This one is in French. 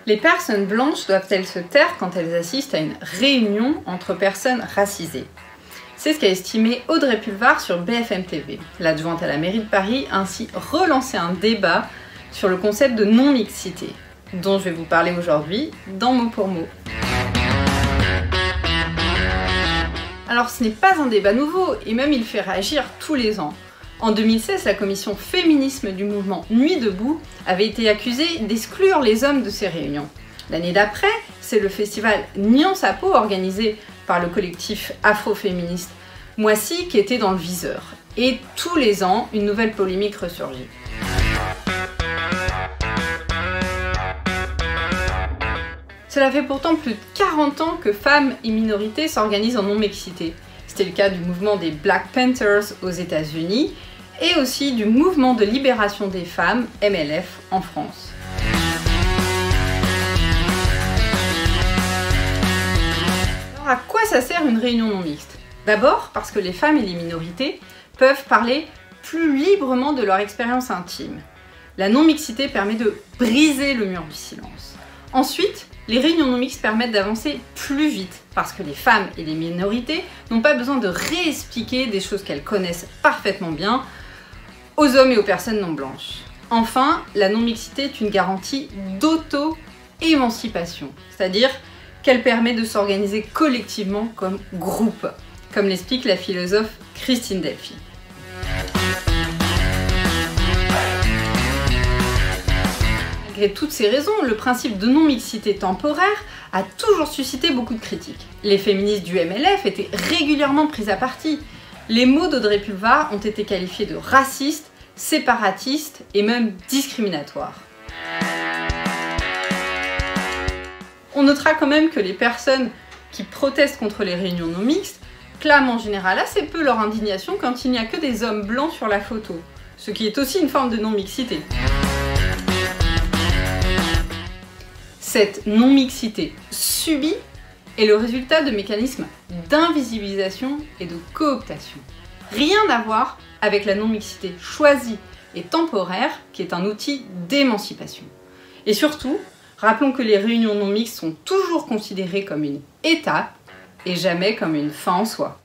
Les personnes blanches doivent-elles se taire quand elles assistent à une réunion entre personnes racisées? C'est ce qu'a estimé Audrey Pulvar sur BFM TV. L'adjointe à la mairie de Paris a ainsi relancé un débat sur le concept de non-mixité, dont je vais vous parler aujourd'hui dans Mot pour Mot. Alors ce n'est pas un débat nouveau, et même il fait réagir tous les ans. En 2016, la commission féminisme du mouvement Nuit debout avait été accusée d'exclure les hommes de ces réunions. L'année d'après, c'est le festival Nuance à peau organisé par le collectif afroféministe Moissy qui était dans le viseur. Et tous les ans, une nouvelle polémique ressurgit. Cela fait pourtant plus de 40 ans que femmes et minorités s'organisent en non-mixité. C'était le cas du mouvement des Black Panthers aux États-Unis et aussi du mouvement de libération des femmes, MLF, en France. Alors à quoi ça sert une réunion non mixte? D'abord parce que les femmes et les minorités peuvent parler plus librement de leur expérience intime. La non-mixité permet de briser le mur du silence. Ensuite, les réunions non mixtes permettent d'avancer plus vite parce que les femmes et les minorités n'ont pas besoin de réexpliquer des choses qu'elles connaissent parfaitement bien aux hommes et aux personnes non blanches. Enfin, la non-mixité est une garantie d'auto-émancipation, c'est-à-dire qu'elle permet de s'organiser collectivement comme groupe, comme l'explique la philosophe Christine Delphi. Malgré toutes ces raisons, le principe de non-mixité temporaire a toujours suscité beaucoup de critiques. Les féministes du MLF étaient régulièrement prises à partie. Les mots d'Audrey Pulvar ont été qualifiés de racistes, séparatistes et même discriminatoires. On notera quand même que les personnes qui protestent contre les réunions non mixtes clament en général assez peu leur indignation quand il n'y a que des hommes blancs sur la photo, ce qui est aussi une forme de non-mixité. Cette non-mixité subie est le résultat de mécanismes d'invisibilisation et de cooptation. Rien à voir avec la non-mixité choisie et temporaire qui est un outil d'émancipation. Et surtout, rappelons que les réunions non mixtes sont toujours considérées comme une étape et jamais comme une fin en soi.